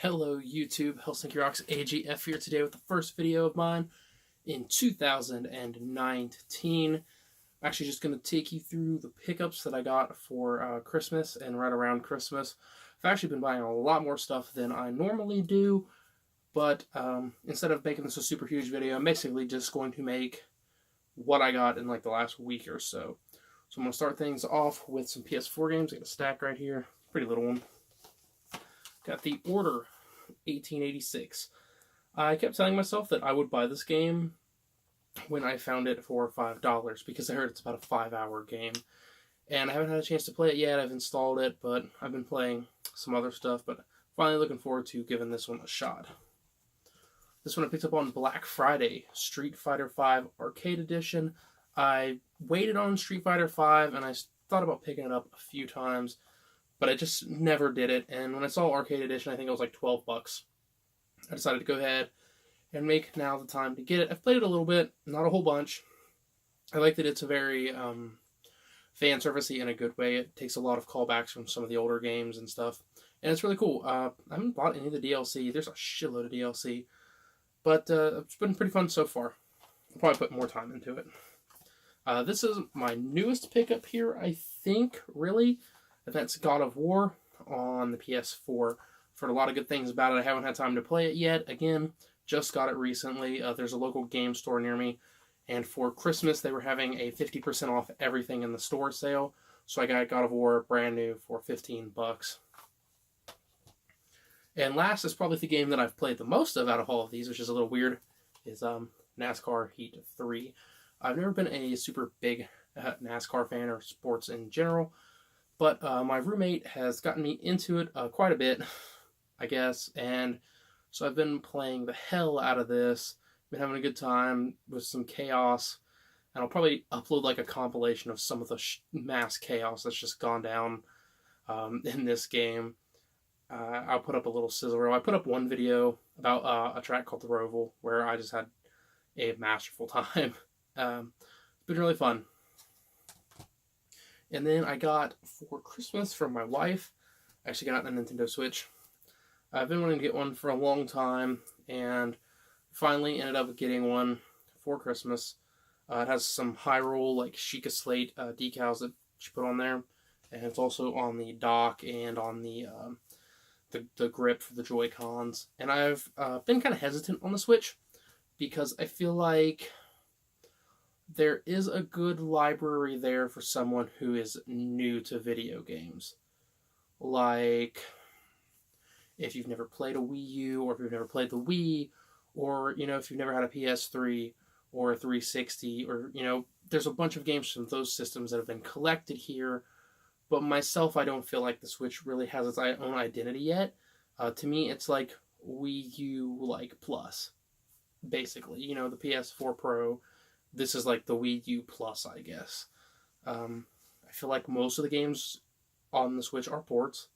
Hello YouTube, Helsinki Rocks AGF here today with the first video of mine in 2019. I'm actually just going to take you through the pickups that I got for Christmas and right around Christmas. I've actually been buying a lot more stuff than I normally do, but instead of making this a super huge video, I'm basically just going to make what I got in like the last week or so. So I'm going to start things off with some PS4 games. I got a stack right here, pretty little one. Got The Order 1886. I kept telling myself that I would buy this game when I found it for $5 because I heard it's about a 5-hour game. And I haven't had a chance to play it yet. I've installed it, but I've been playing some other stuff. But finally looking forward to giving this one a shot. This one I picked up on Black Friday, Street Fighter V Arcade Edition. I waited on Street Fighter V and I thought about picking it up a few times, but I just never did it. And when I saw Arcade Edition, I think it was like 12 bucks. I decided to go ahead and make now the time to get it. I've played it a little bit, not a whole bunch. I like that it's a very fan servicey in a good way. It takes a lot of callbacks from some of the older games and stuff, and it's really cool. I haven't bought any of the DLC. There's a shitload of DLC, but it's been pretty fun so far. I'll probably put more time into it. This is my newest pickup here, I think, really. And that's God of War on the PS4. I've heard a lot of good things about it. I haven't had time to play it yet. Again, just got it recently. There's a local game store near me, and for Christmas they were having a 50% off everything in the store sale. So I got God of War brand new for 15 bucks. And last is probably the game that I've played the most of out of all of these, which is a little weird, is NASCAR Heat 3. I've never been a super big NASCAR fan or sports in general, but my roommate has gotten me into it quite a bit, I guess, and so I've been playing the hell out of this. Been having a good time with some chaos, and I'll probably upload like a compilation of some of the mass chaos that's just gone down in this game. I'll put up a little sizzle reel. I put up one video about a track called the Roval, where I just had a masterful time. It's been really fun. And then I got, for Christmas from my wife, I actually got a Nintendo Switch. I've been wanting to get one for a long time, and finally ended up getting one for Christmas. It has some Hyrule, like Sheikah Slate decals that she put on there, and it's also on the dock and on the grip for the Joy-Cons. And I've been kind of hesitant on the Switch, because I feel like there is a good library there for someone who is new to video games. Like, if you've never played a Wii U, or if you've never played the Wii, or, you know, if you've never had a PS3 or a 360, or, you know, there's a bunch of games from those systems that have been collected here. But myself, I don't feel like the Switch really has its own identity yet. To me, it's like Wii U, like, Plus, basically. You know, the PS4 Pro. This is like the Wii U Plus, I guess. I feel like most of the games on the Switch are ports,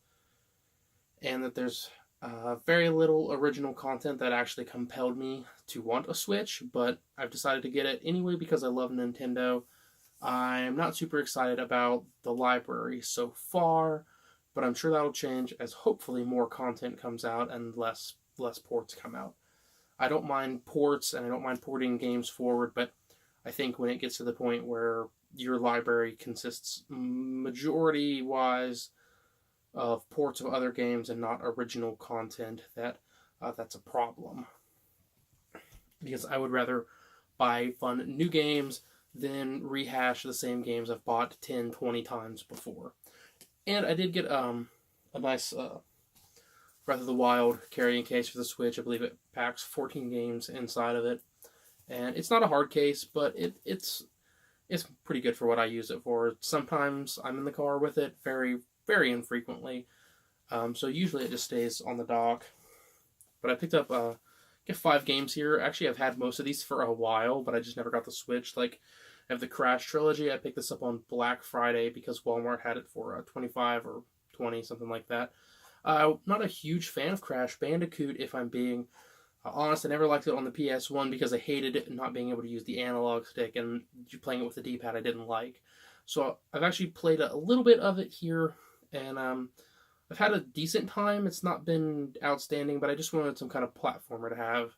and that there's very little original content that actually compelled me to want a Switch, but I've decided to get it anyway because I love Nintendo. I'm not super excited about the library so far, but I'm sure that'll change as hopefully more content comes out and less ports come out. I don't mind ports, and I don't mind porting games forward, but I think when it gets to the point where your library consists majority-wise of ports of other games and not original content, that's a problem. Because I would rather buy fun new games than rehash the same games I've bought 10, 20 times before. And I did get a nice Breath of the Wild carrying case for the Switch. I believe it packs 14 games inside of it. And it's not a hard case, but it's pretty good for what I use it for. Sometimes I'm in the car with it, very, very infrequently. So usually it just stays on the dock. But I picked up get 5 games here. Actually, I've had most of these for a while, but I just never got the Switch. Like, I have the Crash Trilogy. I picked this up on Black Friday because Walmart had it for 25 or 20, something like that. Not a huge fan of Crash Bandicoot, if I'm being honest. I never liked it on the PS1 because I hated it not being able to use the analog stick, and playing it with the D-pad I didn't like. So I've actually played a little bit of it here, and I've had a decent time. It's not been outstanding, but I just wanted some kind of platformer to have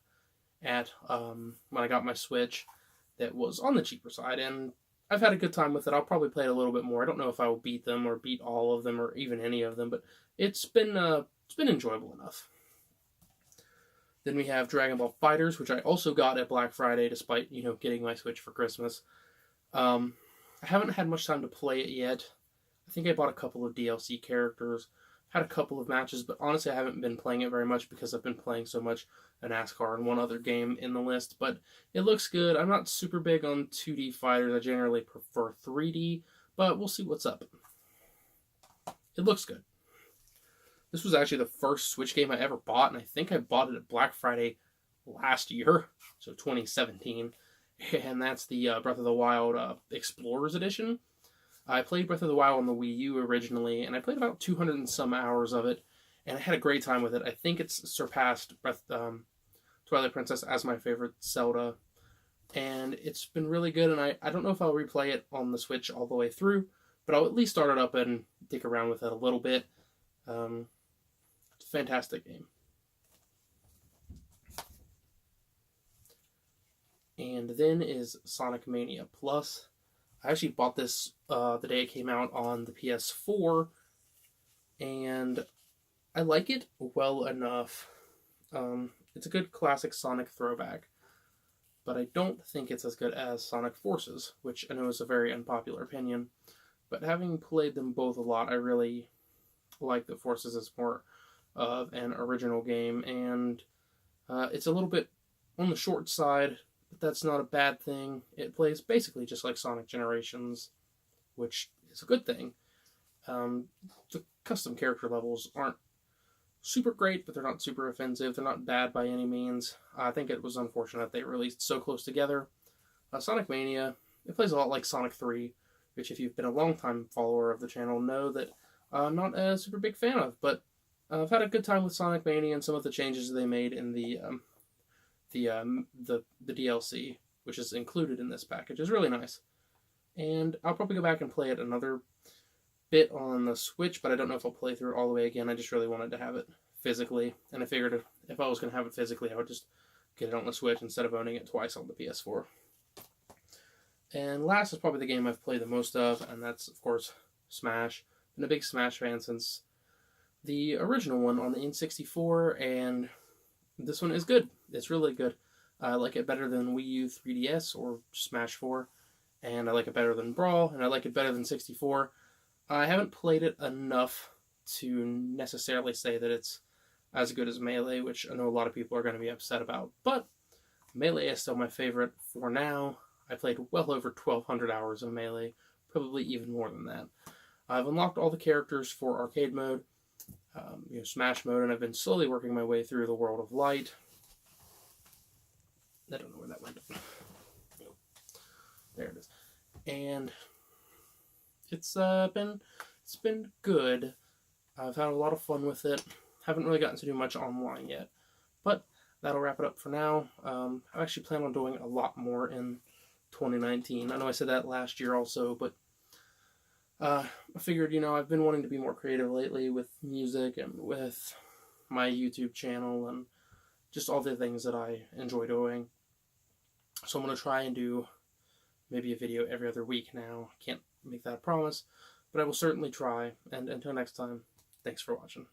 at when I got my Switch that was on the cheaper side, and I've had a good time with it. I'll probably play it a little bit more. I don't know if I will beat them or beat all of them or even any of them, but it's been enjoyable enough. Then we have Dragon Ball FighterZ, which I also got at Black Friday, despite getting my Switch for Christmas. I haven't had much time to play it yet. I think I bought a couple of DLC characters, had a couple of matches, but honestly I haven't been playing it very much because I've been playing so much NASCAR and one other game in the list. But it looks good. I'm not super big on 2D fighters. I generally prefer 3D, but we'll see what's up. It looks good. This was actually the first Switch game I ever bought, and I think I bought it at Black Friday last year, so 2017. And that's the Breath of the Wild Explorers Edition. I played Breath of the Wild on the Wii U originally, and I played about 200 and some hours of it, and I had a great time with it. I think it's surpassed Twilight Princess as my favorite Zelda, and it's been really good, and I don't know if I'll replay it on the Switch all the way through, but I'll at least start it up and dig around with it a little bit. It's a fantastic game. And then is Sonic Mania Plus. I actually bought this the day it came out on the PS4, and I like it well enough. It's a good classic Sonic throwback, but I don't think it's as good as Sonic Forces, which I know is a very unpopular opinion. But having played them both a lot, I really like the Forces as more of an original game, and it's a little bit on the short side, but that's not a bad thing. It plays basically just like Sonic Generations, which is a good thing. The custom character levels aren't super great, but they're not super offensive. They're not bad by any means. I think it was unfortunate they released so close together. Sonic Mania, it plays a lot like Sonic 3, which if you've been a long-time follower of the channel know that I'm not a super big fan of, but I've had a good time with Sonic Mania and some of the changes they made in the DLC, which is included in this package, is really nice. And I'll probably go back and play it another bit on the Switch, but I don't know if I'll play through it all the way again. I just really wanted to have it physically, and I figured if I was going to have it physically, I would just get it on the Switch instead of owning it twice on the PS4. And last is probably the game I've played the most of, and that's, of course, Smash. Been a big Smash fan since the original one on the N64, and this one is good. It's really good. I like it better than Wii U 3DS or Smash 4, and I like it better than Brawl, and I like it better than 64. I haven't played it enough to necessarily say that it's as good as Melee, which I know a lot of people are going to be upset about, but Melee is still my favorite for now. I played well over 1,200 hours of Melee, probably even more than that. I've unlocked all the characters for arcade mode, Smash mode, and I've been slowly working my way through the World of Light. I don't know where that went. There it is. And it's been good. I've had a lot of fun with it. Haven't really gotten to do much online yet, but that'll wrap it up for now. I actually plan on doing a lot more in 2019. I know I said that last year also, but I figured, I've been wanting to be more creative lately with music and with my YouTube channel and just all the things that I enjoy doing. So I'm going to try and do maybe a video every other week now. Can't make that a promise, but I will certainly try. And until next time, thanks for watching.